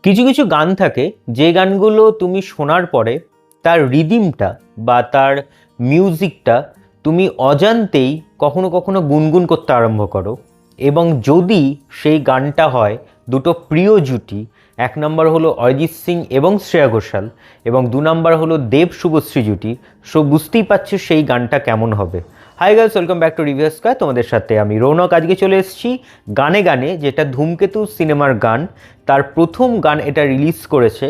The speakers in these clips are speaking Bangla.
কিছু কিছু গান থাকে যে গানগুলো তুমি শোনার পরে তার রিদিমটা বা তার মিউজিকটা তুমি অজান্তেই কখনো কখনো গুনগুন করতে আরম্ভ করো। এবং যদি সেই গানটা হয় দুটো প্রিয় জুটি, এক নম্বর হলো অরিজিৎ সিং এবং শ্রেয়া ঘোষাল, এবং দু নম্বর হলো দেব শুভশ্রী জুটি, সো বুঝতেই পারছো সেই গানটা কেমন হবে। Hi guys, welcome back to review square. তোমাদের সাথে আমি রৌনক। আজকে চলে এসেছি গানে গানে, যেটা ধূমকেতু সিনেমার গান, তার প্রথম গান এটা রিলিজ করেছে।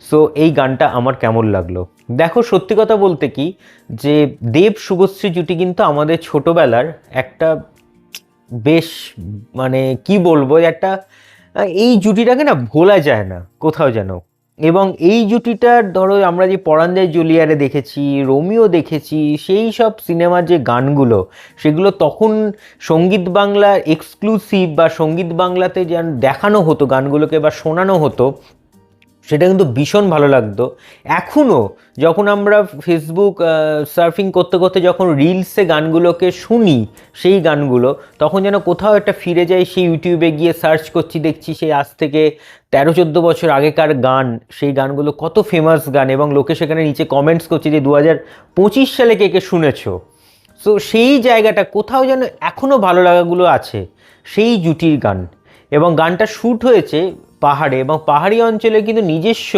সো এই গানটা আমার কেমন লাগলো দেখো। সত্যি কথা বলতে কি, যে দেব শুভশ্রী জুটি কিন্তু আমাদের ছোটবেলার একটা বেশ, মানে কি বলবো, একটা এই জুটিটাকে না ভোলা যায় না কোথাও যেন। এবং এই জুটিটার ধরো আমরা যে পরাণ যায় জ্বলিয়ারে দেখেছি, রোমিও দেখেছি, সেই সব সিনেমার যে গানগুলো, সেগুলো তখন সঙ্গীত বাংলা এক্সক্লুসিভ বা সঙ্গীত বাংলাতে যেন দেখানো হতো গানগুলোকে বা শোনানো হতো, সেটা কিন্তু ভীষণ ভালো লাগতো। এখনও যখন আমরা ফেসবুক সার্ফিং করতে করতে যখন রিলসে গানগুলোকে শুনি, সেই গানগুলো তখন যেন কোথাও একটা ফিরে যাই, সেই ইউটিউবে গিয়ে সার্চ করছি, দেখছি সেই আজ থেকে 13-14 বছর আগেকার গান, সেই গানগুলো কত ফেমাস গান, এবং লোকে সেখানে নিচে কমেন্টস করছে যে 2025 সালে কে কে শুনেছো। সো সেই জায়গাটা কোথাও যেন এখনও ভালো লাগাগুলো আছে, সেই জুটির গান। এবং গানটা শ্যুট হয়েছে পাহাড়ে, এবং পাহাড়ি অঞ্চলে কিন্তু নিজস্ব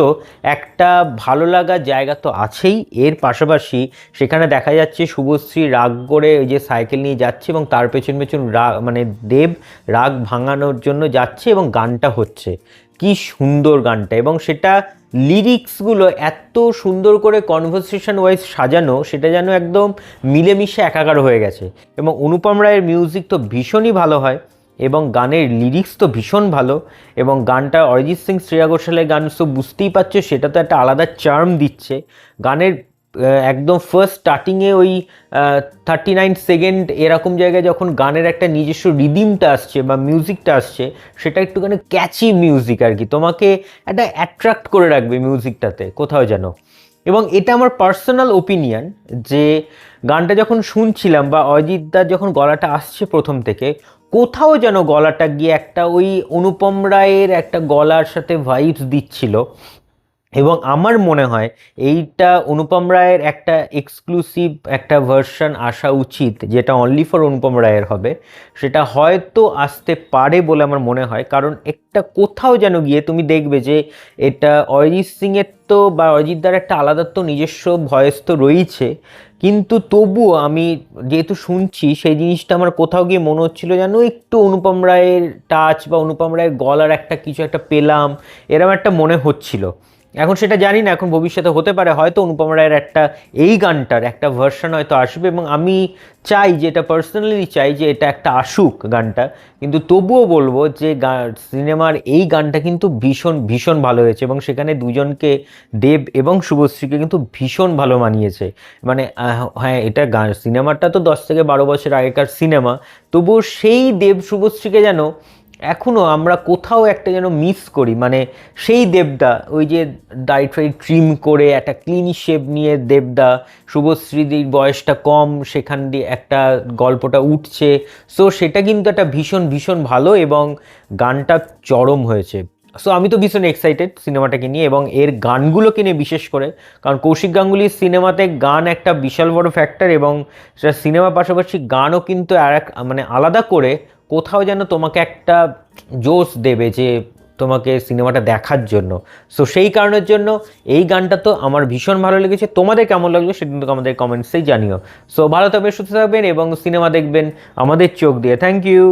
একটা ভালো লাগার জায়গা তো আছেই। এর পাশাপাশি সেখানে দেখা যাচ্ছে শুভশ্রী রাগ করে ওই যে সাইকেল নিয়ে যাচ্ছে, এবং তার পেছন পেছন মানে দেব রাগ ভাঙানোর জন্য যাচ্ছে, এবং গানটা হচ্ছে কি সুন্দর গানটা। এবং সেটা লিরিক্সগুলো এত সুন্দর করে কনভারসেশন ওয়াইজ সাজানো, সেটা যেন একদম মিলেমিশে একাকার হয়ে গেছে। এবং অনুপম রায়ের মিউজিক তো ভীষণই ভালো হয়, এবং গানের লিরিক্স তো ভীষণ ভালো। এবং গানটা অরিজিৎ সিং শ্রেয়া ঘোষালের গান, সো বুঝতেই পারছো সেটা তো একটা আলাদা চার্ম দিচ্ছে গানের। একদম ফার্স্ট স্টার্টিংয়ে ওই 39 সেকেন্ড এরকম জায়গায় যখন গানের একটা নিজস্ব রিদিমটা আসছে বা মিউজিকটা আসছে, সেটা একটুখানি ক্যাচি মিউজিক আর কি, তোমাকে একটা অ্যাট্রাক্ট করে রাখবে মিউজিকটাতে কোথাও যেন। এবং এটা আমার পার্সোনাল ওপিনিয়ন, যে গানটা যখন শুনছিলাম বা অরিজিৎদার যখন গলাটা আসছে প্রথম থেকে, কোথাও যেন গলাটা গিয়ে একটা ওই অনুপম রায়ের একটা গলার সাথে ভাইবস দিচ্ছিল। এবং আমার মনে হয় এইটা অনুপম রায়ের একটা এক্সক্লুসিভ একটা ভার্সন আসা উচিত, যেটা অনলি ফর অনুপম রায়ের হবে। সেটা হয়তো আসতে পারে বলে আমার মনে হয়, কারণ একটা কোথাও যেন গিয়ে তুমি দেখবে যে এটা অরিজিৎ সিংয়ের তো বা অরিজিৎদার একটা আলাদা তো নিজস্ব ভয়েস তো রয়েছে, কিন্তু তবুও আমি যেহেতু শুনছি সেই জিনিসটা আমার কোথাও গিয়ে মনে হচ্ছিল যেন একটু অনুপম রায়ের টাচ বা অনুপম রায়ের গলার একটা কিছু একটা পেলাম, এরকম একটা মনে হচ্ছিল। এখন সেটা জানি না, এখন ভবিষ্যতে হতে পারে হয়তো অনুপম রায়ের একটা এই গানটার একটা ভার্সন হয়তো আসবে, এবং আমি চাই, যে এটা পার্সোনালি চাই যে এটা একটা আসুক গানটা। কিন্তু তবুও বলবো যে সিনেমার এই গানটা কিন্তু ভীষণ ভীষণ ভালো হয়েছে, এবং সেখানে দুজনকে, দেব এবং শুভশ্রীকে কিন্তু ভীষণ ভালো মানিয়েছে। মানে হ্যাঁ, এটা গান সিনেমাটা তো 10 থেকে 12 বছর আগেকার সিনেমা, তবুও সেই দেব শুভশ্রীকে যেন এখনও আমরা কোথাও একটা যেন মিস করি। মানে সেই দেবদা ওই যে দাড়ি টাড়ি ট্রিম করে একটা ক্লিন শেভ নিয়ে দেবদা, শুভশ্রীদির বয়সটা কম, সেখান দিয়ে একটা গল্পটা উঠছে। সো সেটা কিন্তু একটা ভীষণ ভীষণ ভালো, এবং গানটা চরম হয়েছে। সো আমি তো ভীষণ এক্সাইটেড সিনেমাটাকে নিয়ে, এবং এর গানগুলোকে নিয়ে বিশেষ করে, কারণ কৌশিক গাঙ্গুলির সিনেমাতে গান একটা বিশাল বড় ফ্যাক্টর, এবং সেটা সিনেমার পাশাপাশি গানও কিন্তু আর এক মানে আলাদা করে কোথাও যেন তোমাকে একটা জোশ দেবে যে তোমাকে সিনেমাটা দেখার জন্য। সো সেই কারণের জন্য এই গানটা তো আমার ভীষণ ভালো লেগেছে। তোমাদের কেমন লাগলো সেটা কিন্তু আমাদের কমেন্টসেই জানিও। সো ভালো থাকবেন, সুস্থ থাকবেন, এবং সিনেমা দেখবেন আমাদের চোখ দিয়ে। Thank you.